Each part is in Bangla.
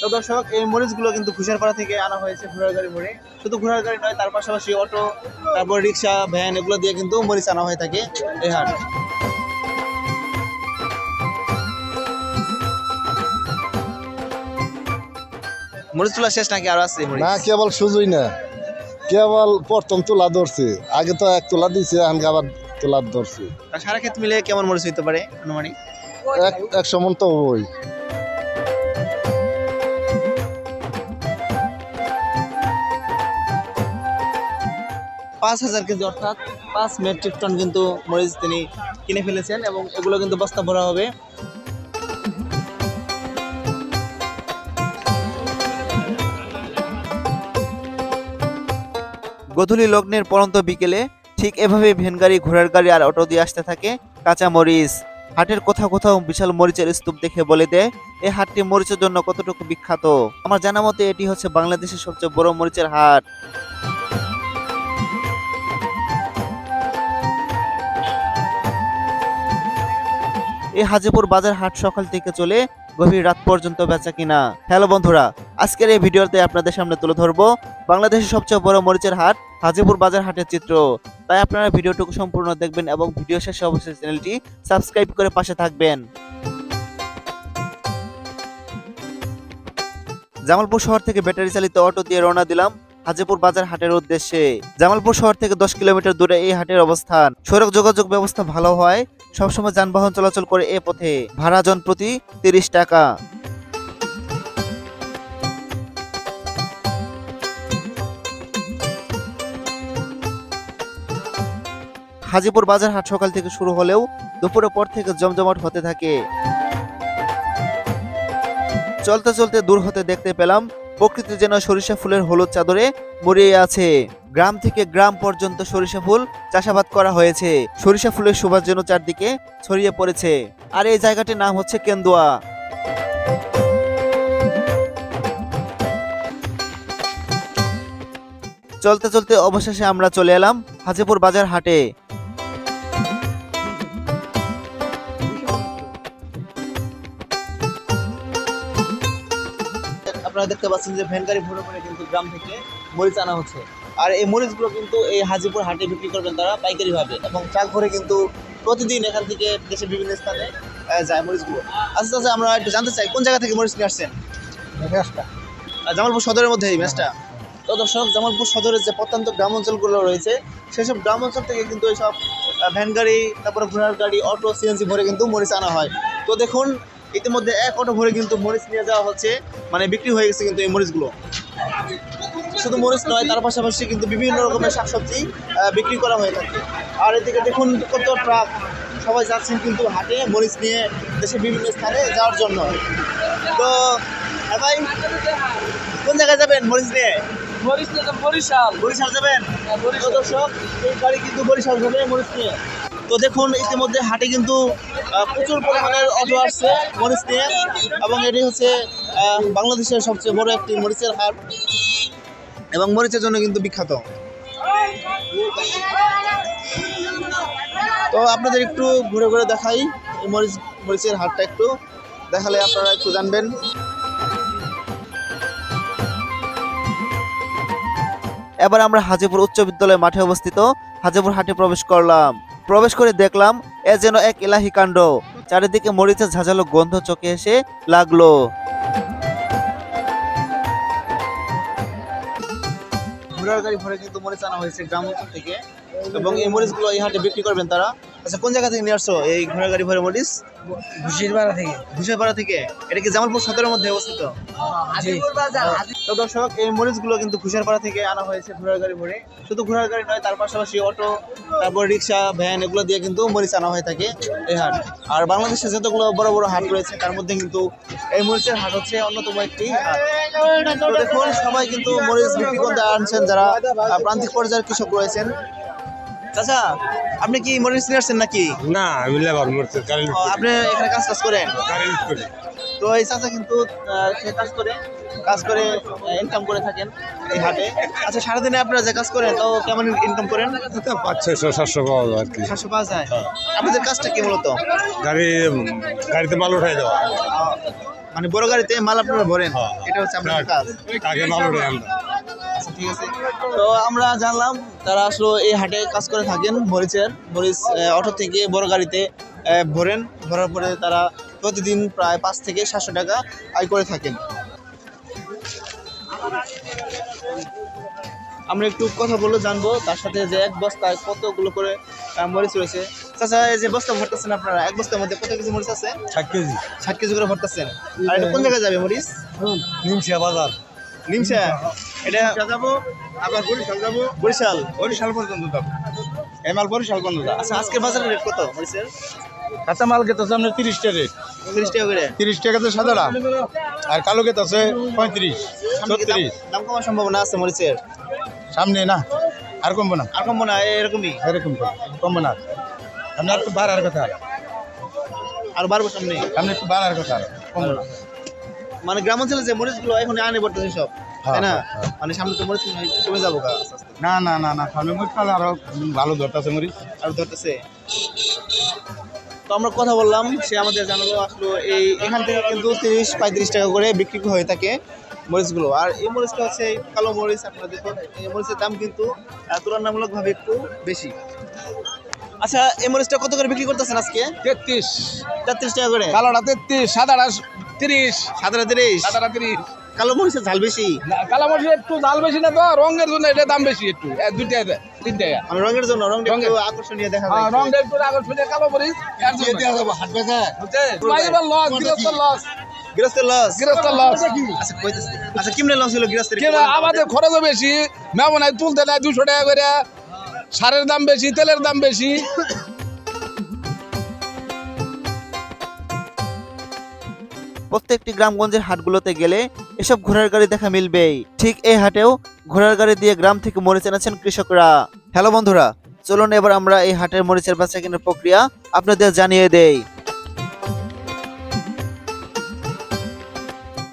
তো দর্শক এই মরিচগুলো কিন্তু ঘুষারপাড়া থেকে আনা হয়েছে ঘোড়ার গাড়ি ভরে। শুধু ঘোড়ার গাড়ি নয়, তার পাশাপাশি অটো, তারপর রিক্সা, ভ্যান এগুলো দিয়ে কিন্তু মরিচ আনা হয়ে থাকে এই হাট। মরিচ তোলা শেষ নাকি আরো আছে? না, কেবল সুযোই না, কেবল প্রথম তোলা ধরছে। আগে তো এক তোলা দিছে, আগে আবার তোলা ধরছে। সারা ক্ষেত মিলে কেমন মরিচ হইতে পারে আনুমানিক? 100 মন তো ওই। পাঁচ 5000 কেজি অর্থাৎ 5 মেট্রিক টন কিন্তু মরিচ তিনি কিনে ফেলেছেন এবং এগুলো কিন্তু বস্তা ভরা হবে। গধূলি লগ্নের পরন্ত বিকেলে ঠিক এভাবে ভ্যান গাড়ি, ঘোড়ার গাড়ি আর অটো দিয়ে আসতে থাকে কাঁচা মরিচ। হাটের কোথাও কোথাও বিশাল মরিচের স্তূপ দেখে বলে দেয় এই হাটটি মরিচের জন্য কতটুকু বিখ্যাত। আমার জানা মতে এটি হচ্ছে বাংলাদেশের সবচেয়ে বড় মরিচের হাট। এই হাজিপুর বাজার হাট সকাল থেকে চলে গভীর রাত পর্যন্ত বেচা কিনা। হ্যালো বন্ধুরা, আজকের এই ভিডিওতে আপনাদের সামনে তুলে ধরবো বাংলাদেশের সবচেয়ে বড় মরিচের হাট হাজিপুর বাজার হাটের চিত্র। তাই আপনারা ভিডিওটুকু সম্পূর্ণ দেখবেন এবং ভিডিও শেষে অবশ্যই চ্যানেলটি সাবস্ক্রাইব করে পাশে থাকবেন। জামালপুর শহর থেকে ব্যাটারি চালিত অটো দিয়ে রওনা দিলাম হাজিপুর বাজার হাটের উদ্দেশ্যে। জামালপুর শহর থেকে 10 কিলোমিটার দূরে এই হাটের অবস্থান। সড়ক যোগাযোগ ব্যবস্থা ভালো হয়, সবসময় যানবাহন চলাচল করে এ পথে। ভাড়া জন প্রতি 30 টাকা। হাজিপুর বাজার হাট সকাল থেকে শুরু হলেও দুপুরের পর থেকে জমজমাট হতে থাকে। চলতে চলতে দূর হতে দেখতে পেলাম প্রকৃতি যেন সরিষা ফুলের হলুদ চাদরে মুড়িয়ে আছে। গ্রাম থেকে গ্রাম পর্যন্ত সরিষা ফুল চাষাবাদ করা হয়েছে। সরিষা ফুলের সুবাস যেন চারদিকে ছড়িয়ে পড়েছে। আর এই জায়গাটির নাম হচ্ছে কেন্দুয়া। চলতে চলতে অবশেষে আমরা চলে এলাম হাজিপুর বাজার হাটে। আপনারা দেখতে পাচ্ছেন যে ভ্যান গাড়ি ভরে ভরে কিন্তু গ্রাম থেকে মরিচ আনা হচ্ছে। আর এই মরিচগুলো কিন্তু এই হাজিপুর হাটে বিক্রি করবেন তারা পাইকারি ভাবে, এবং ট্রাক ভরে কিন্তু প্রতিদিন এখান থেকে দেশের বিভিন্ন স্থানে যায় মরিচগুলো। আস্তে আস্তে আমরা একটু জানতে চাই কোন জায়গা থেকে মরিচ নিয়ে আসছেন? জামালপুর সদরের মধ্যে এই ম্যাচটা। তো দর্শক, জামালপুর সদরের যে প্রত্যন্ত গ্রাম অঞ্চলগুলো রয়েছে সেসব গ্রাম অঞ্চল থেকে কিন্তু এইসব ভ্যান গাড়ি, তারপরে ঘোড়ার গাড়ি, অটো, সিএনজি ভরে কিন্তু মরিচ আনা হয়। তো দেখুন ইতিমধ্যে এক অটো ভরে কিন্তু মরিচ নিয়ে যাওয়া হচ্ছে, মানে বিক্রি হয়ে গেছে কিন্তু এই মরিচগুলো। শুধু মরিচ নয়, তার পাশাপাশি কিন্তু বিভিন্ন রকমের শাকসবজি বিক্রি করা হয়ে থাকে। আর এদিকে দেখুন কত ট্রাক, সবাই যাচ্ছেন কিন্তু হাটে মরিচ নিয়ে দেশের বিভিন্ন স্থানে যাওয়ার জন্য। তো হ্যাঁ ভাই, কোন জায়গায় যাবেন মরিচ নিয়ে? বরিশাল যাবেন? তো দর্শক, এই গাড়ি কিন্তু বরিশাল যাবে মরিচ নিয়ে। তো দেখুন ইতিমধ্যে হাটে কিন্তু প্রচুর পরিমাণের অটো আসছে মরিচ নিয়ে, এবং এটি হচ্ছে বাংলাদেশের সবচেয়ে বড় একটি মরিচের হাট এবং মরিচের জন্য কিন্তু বিখ্যাত। তো আপনাদের একটু ঘুরে ঘুরে দেখাই এই মরিচের হাটটা, একটু দেখালে আপনারা একটু জানবেন। এবার আমরা হাজিপুর উচ্চ বিদ্যালয় মাঠে অবস্থিত হাজিপুর হাটে প্রবেশ করলাম। প্রবেশ করে দেখলাম এ যেন এক ইলাহি কাণ্ড। চারিদিকে মরিচের ঝাঁঝালো গন্ধ চোখে এসে লাগলো। ঘোড়ার গাড়ি ভরে কিন্তু মরিচ আনা হয়েছে গ্রাম অঞ্চল থেকে, এবং এই মরিচগুলো এই হাটে বিক্রি করবেন তারা। আচ্ছা, কোন জায়গা থেকে নিয়ে আসছো এই ঘোড়ার গাড়ি ভরে মরিচ? ঘুষিরপাড়া থেকে। এটা কি জামালপুর সদরের মধ্যে অবস্থিত? তো দর্শক, এই মরিচগুলো কিন্তু ঘুষিরপাড়া থেকে আনা হয়েছে ঘোড়ার গাড়ি ভরে। শুধু ঘোড়ার গাড়ি নয়, তার পাশাপাশি অটো, তারপর রিক্সা, ভ্যান এগুলো দিয়ে কিন্তু মরিচ আনা হয়ে থাকে এই হাট। আর বাংলাদেশে যতগুলো বড় বড় হাট রয়েছে তার মধ্যে কিন্তু এই মরিচের হাট হচ্ছে অন্যতম একটি হাট। তো দেখুন সবাই কিন্তু মরিচ বিক্রি করতে আনছেন যারা প্রান্তিক পর্যায়ের কৃষক রয়েছেন। চাচা, আপনি কি মরিচ নিয়ে আসছেন নাকি? না, আমি লেবার মরছি। আপনি এখানে কাজ করেন? তো এই চাচা কিন্তু সে কাজ করে ইনকাম করে থাকেন এই হাটে। আচ্ছা, সারাদিনে আপনারা যে কাজ করেন তো কেমন ইনকাম করেন? 500-700 পাওয়া যায় আর কি। 700 পাওয়া যায়। আপনাদের কাজটা কি মূলত? গাড়িতে মাল উঠাই দেওয়া। মানে বড় গাড়িতে মাল আপনারা ভরেন, হ্যাঁ। এটা হচ্ছে আপনার কাজ। তাকে মাল উঠে আমরা। আচ্ছা, ঠিক আছে। তো আমরা জানলাম তারা আসলে এই হাটে কাজ করে থাকেন মরিচ অটো থেকে বড় গাড়িতে ভরার পরে তারা প্রতিদিন প্রায় 5 থেকে 700 টাকা আয় করে থাকেন। আমরা একটু কথা বলে জানবো তার সাথে যে এক বস্তায় কতগুলো করে মরিচ রয়েছে। চাচা, এই যে বস্তা ভরতেছেন আপনারা, এক বস্তার মধ্যে কত কেজি মরিচ আছে? 7 কেজি 60 কেজি করে ভরতেছেন। আর এটা কোন জায়গায় যাবে মরিচ? নিমসিয়া বাজার। নিমসা, এটা যাবো আবার বরিশাল পর্যন্ত যাবো। এই মাল বরিশাল পর্যন্ত যাবো। আচ্ছা, আজকের বাজারের রেট কত মরিচের? কাঁচা মাল গেত আছে আপনার 30 টাকা রেট। 30 টাকা করে। 30 টাকাতে সাদাটা, আর কালো গেত আছে 35 সামনে কি 36। দাম কমার সম্ভাবনা আছে মরিচের? সামনে না, আর কমবো না, আর কমবো না, এরকমই এরকম কমবো না। সামনে একটু বাড়ার কথা, আর বাড়বো সামনে। সামনে একটু বাড়ার কথা, কমবো না। মানে গ্রাম অঞ্চলে যে মরিচগুলো এখন আনে পড়তেছে সব, তাই না? মানে সামনে তো মরিচ মনে হয় কমে যাবো গা আস্তে আস্তে। না না না না, সামনে মরিচ কাল আরো ভালো ধরতেছে মরিচ। আর ধরতেছে। তো আমরা কথা বললাম, সে আমাদের জানালো আসলে এখান থেকে কিন্তু 30-35 টাকা করে বিক্রি হয়ে থাকে মরিচগুলো। আর এই মরিচটা হচ্ছে এই কালো মরিচ, আপনারা দেখুন এই মরিচের দাম কিন্তু তুলনামূলকভাবে একটু বেশি। আচ্ছা, এই মরিচটা কত করে বিক্রি করতেছেন আজকে? 33 33 টাকা করে। কালোটা 33, সাদাটা 30। সাদাটা 30। সাদাটা 30। কালো মরিচের ঝাল বেশি। কালো মরিচ একটু জাল বেশি না, তো রঙের জন্য এটা দাম বেশি একটু, 2 টাকা 3 টাকা। মানে রঙের জন্য, রঙটা একটু আকর্ষণীয় দেখা যায়। রঙটা একটু আকর্ষণীয় কালো মরিচ এর জন্য। হাট বেচা এবার লস, গৃহস্থ লস, গৃহস্থের লস। গৃহস্থ লস। আচ্ছা, কইতেছি। আচ্ছা, কেমনে লস হলো গৃহস্থের? কেন আমাদের খরচও বেশি, মেমনায় তুলতে নেয় 200 টাকা করে, সারের দাম বেশি, তেলের দাম বেশি। প্রত্যেকটি গ্রামগঞ্জের হাটগুলোতে গেলে এসব ঘোড়ার গাড়ি দেখা মিলবেই। ঠিক এই হাটেও ঘোড়ার গাড়ি দিয়ে গ্রাম থেকে মরিচ এনেছেন কৃষকরা। হ্যালো বন্ধুরা, চলুন এবার আমরা এই হাটের মরিচের বেচা কেনার প্রক্রিয়া আপনাদের জানিয়ে দেই।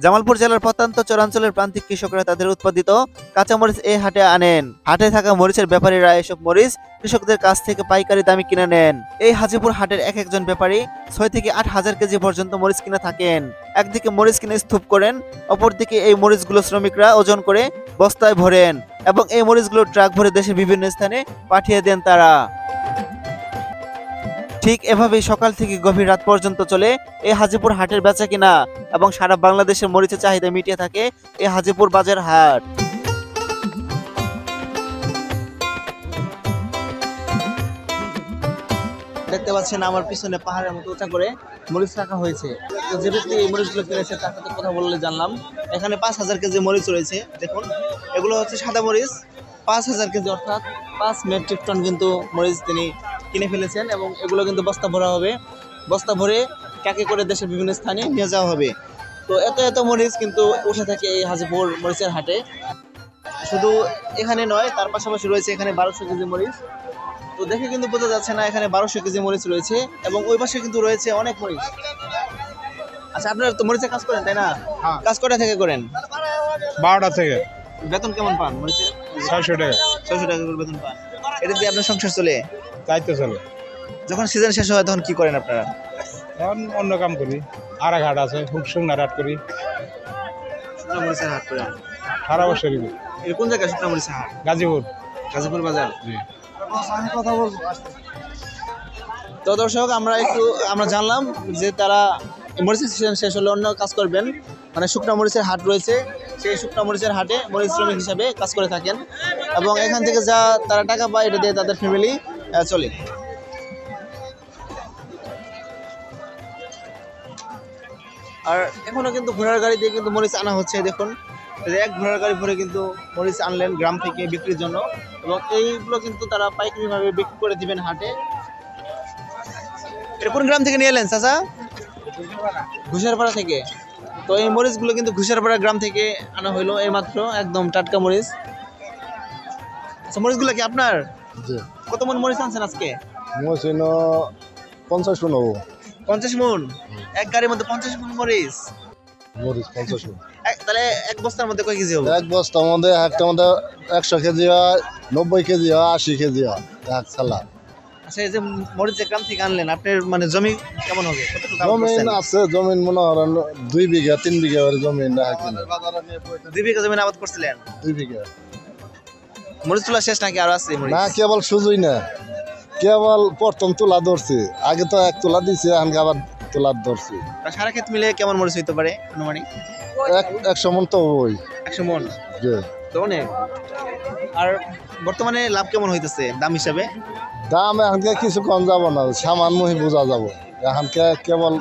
জামালপুর জেলার প্রত্যন্ত চরাঞ্চলের প্রান্তিক কৃষকরা তাদের উৎপাদিত কাঁচামরিচ এই হাটে আনেন। হাটে থাকা মরিচের ব্যাপারীরা এসব মরিচ কৃষকদের কাছ থেকে পাইকারি দামে কিনে নেন। এই হাজিপুর হাটের এক একজন ব্যাপারী 6 থেকে 8 হাজার কেজি পর্যন্ত মরিচ কিনে থাকেন। একদিকে মরিচ কিনে স্তূপ করেন, অপরদিকে এই মরিচগুলো শ্রমিকরা ওজন করে বস্তায় ভরেন এবং এই মরিচগুলো ট্রাক ভরে দেশের বিভিন্ন স্থানে পাঠিয়ে দেন তারা। ঠিক এভাবেই সকাল থেকে গভীর রাত পর্যন্ত চলে এই হাজিপুর হাটের বেচা কিনা এবং সারা বাংলাদেশের মরিচের চাহিদা মিটিয়ে থাকে এই হাজিপুর বাজার হাট। দেখতে পাচ্ছেন আমার পিছনে পাহাড়ের মতো উঁচা করে মরিচ রাখা হয়েছে। তো যে ব্যক্তি এই মরিচগুলো কিনেছে তার সাথে কথা বললে জানলাম এখানে 5000 কেজি মরিচ রয়েছে। দেখুন, এগুলো হচ্ছে সাদা মরিচ। 5000 কেজি অর্থাৎ 5 মেট্রিক টন কিন্তু মরিচ তিনি কিনে ফেলেছেন এবং এগুলো কিন্তু বস্তা ভরা হবে। বস্তা ভরে ট্রাকে করে দেশের বিভিন্ন স্থানে নিয়ে যাওয়া হবে। তো এত এত মরিচ কিন্তু উঠে থাকে এই হাজিপুর মরিচের হাটে। শুধু এখানে নয়, তার পাশাপাশি রয়েছে এখানে 1200 কেজি মরিচ। তো দেখে কিন্তু বোঝা যাচ্ছে না এখানে 1200 কেজি মরিচ রয়েছে এবং ওই পাশে কিন্তু রয়েছে অনেক মরিচ। আচ্ছা, আপনারা তো মরিচের কাজ করেন, তাই না? হ্যাঁ। কাজ কটা থেকে করেন? 12টা থেকে বেতন কেমন পান মরিচের? 600 টাকা। 600 টাকা করে বেতন পান। এটা দিয়ে আপনার সংসার চলে? তাই তো চলে। যখন সিজন শেষ হয় তখন কি করেন আপনারা? এখন অন্য কাম করি, আর এক হাট আছে, শুকনা হাট করি, শুকনা মরিচের হাট করেন? সারা বছরই করি। এটা কোন জায়গায় শুকনা মরিচের হাট? গাজীপুর। গাজীপুর বাজার। জি। তো দর্শক, আমরা জানলাম যে তারা মরিচের সিজন শেষ হলে অন্য কাজ করবেন, মানে শুকনা মরিচের হাট রয়েছে, সেই শুকনা মরিচের হাটে মরিচ শ্রমিক হিসাবে কাজ করে থাকেন এবং এখান থেকে যা তারা টাকা পায় এটা দিয়ে তাদের ফ্যামিলি চলে। আর এখনো কিন্তু ঘোড়ার গাড়ি দিয়ে কিন্তু মরিচ আনা হচ্ছে। দেখুন, এক ঘোড়ার গাড়ি ভরে কিন্তু মরিচ আনলেন গ্রাম থেকে বিক্রির জন্য এবং এইগুলো কিন্তু তারা পাইকারিভাবে বিক্রি করে দিবেন হাটে। এটা কোন গ্রাম থেকে নিয়ে এলেন চাচা? ঘুষারপাড়া থেকে। তো এই মরিচগুলো কিন্তু ঘুষারপাড়া গ্রাম থেকে আনা হইলো এইমাত্র, একদম টাটকা মরিচ। আচ্ছা, মরিচগুলো কি আপনার? জি। কত মন মরিচ আনছেন আজকে? মরিচ 50 মন হবো। 50 মন? এক গাড়ির মধ্যে 50 মন মরিচ? মরিচ 50 মন। তাহলে এক বস্তার মধ্যে কয় কেজি হবে? এক বস্তার মধ্যে একটা মধ্যে 100 কেজি হয়, 90 কেজি হয়, 80 কেজি হয় এক সালা। আচ্ছা, এই যে মরিচ যে গ্রাম থেকে আনলেন, আপনার মানে জমি কেমন হবে, কতটুকু আবাদ জমিন করছেন? আছে, জমিন মনে করেন 2 বিঘা 3 বিঘা করে জমিন রাখেন। 2 বিঘা জমি আবাদ করছিলেন? 2 বিঘা মরিচ তোলা শেষ নাকি আরো আছে মরিচ? না, কেবল সুযোই না, কেবল প্রথম তোলা ধরছি। আগে তো 1 তোলা দিছে, এখন আবার তোলা ধরছি। আর সারা ক্ষেত মিলে কেমন মরিচ হইতে পারে আনুমানিক? 100 মন তো ওই 100 মন যে তো অনেক। আর বর্তমানে লাভ কেমন হইতেছে দাম হিসাবে? দাম এখানকে কিছু কম যাব না, সামান্যই বোঝা যাব। এখানকে কেবল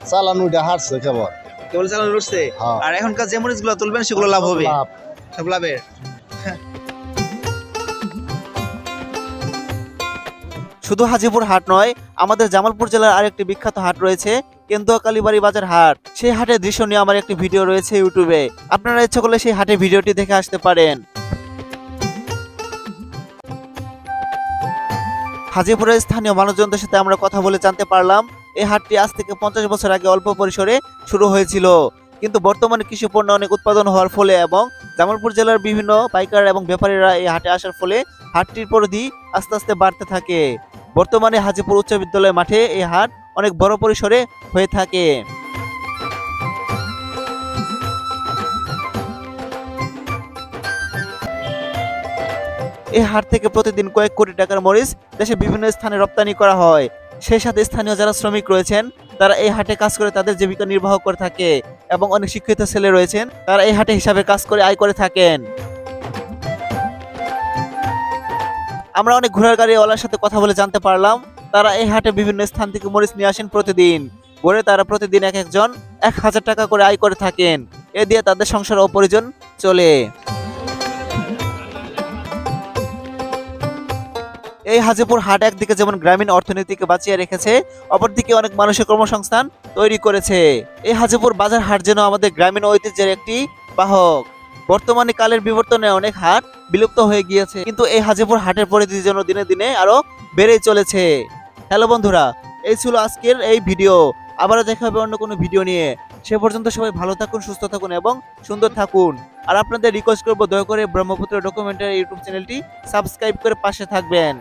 চালানুটা হারছে কেবল। কেবল চালানো উঠছে। হ্যাঁ। আর এখনকার যে মরিচ গুলো তুলবেন সেগুলো লাভ হবে? লাভ। সব লাভের। শুধু হাজীপুর হাট নয়, আমাদের জামালপুর জেলার আরেকটি বিখ্যাত হাট রয়েছে, কেন্দুয়া কালীবাড়ি বাজার হাট। সেই হাটের দৃশ্য নিয়ে আমার একটি ভিডিও রয়েছে ইউটিউবে, আপনারা ইচ্ছা করলে সেই হাটের ভিডিওটি দেখে আসতে পারেন। হাজীপুরের স্থানীয় মানুষজনদের সাথে আমরা কথা বলে জানতে পারলাম এই হাটটি আজ থেকে 50 বছর আগে অল্প পরিসরে শুরু হয়েছিল, কিন্তু বর্তমানে কৃষি পণ্য অনেক উৎপাদন হওয়ার ফলে এবং জামালপুর জেলার বিভিন্ন পাইকার এবং ব্যাপারীরা এই হাটে আসার ফলে হাটটির পরিধি আস্তে আস্তে বাড়তে থাকে। বর্তমানে হাজীপুর উচ্চ বিদ্যালয় মাঠে এই হাট অনেক বড় পরিসরে হয়ে থাকে। এই হাট থেকে প্রতিদিন কয়েক কোটি টাকার মরিচ দেশের বিভিন্ন স্থানে রপ্তানি করা হয়। সেই সাথে স্থানীয় যারা শ্রমিক রয়েছেন তারা এই হাটে কাজ করে তাদের জীবিকা নির্বাহ করে থাকে এবং অনেক শিক্ষিত ছেলে রয়েছেন তারা এই হাটে হিসাবে কাজ করে আয় করে থাকেন। আমরা অনেক ঘোড়ার গাড়িওয়ালার সাথে কথা বলে জানতে পারলাম তারা এই হাটে বিভিন্ন স্থান থেকে মরিচ নিয়ে আসেন প্রতিদিন। গড়ে তারা প্রতিদিন এক একজন 1000 টাকা করে আয় করে থাকেন। এ দিয়ে তাদের সংসার ও পরিজন চলে। এই হাজীপুর হাট একদিকে যেমন গ্রামীণ অর্থনীতিকে বাঁচিয়ে রেখেছে, অপরদিকে অনেক মানুষের কর্মসংস্থান তৈরি করেছে। এই হাজীপুর বাজার হাট যেন আমাদের গ্রামীণ ঐতিহ্যের একটি বাহক। বর্তমানে কালের বিবর্তনে অনেক হাট বিলুপ্ত হয়ে গিয়েছে, কিন্তু এই হাজীপুর হাটের পরিধি যেন দিনে দিনে আরো বেড়েই চলেছে। হ্যালো বন্ধুরা, এই ছিল আজকের এই ভিডিও। আবারও দেখা হবে অন্য কোনো ভিডিও নিয়ে। সে পর্যন্ত সবাই ভালো থাকুন, সুস্থ থাকুন এবং সুন্দর থাকুন। আর আপনাদের রিকোয়েস্ট করবো দয়া করে ব্রহ্মপুত্র ডকুমেন্টারি ইউটিউব চ্যানেলটি সাবস্ক্রাইব করে পাশে থাকবেন।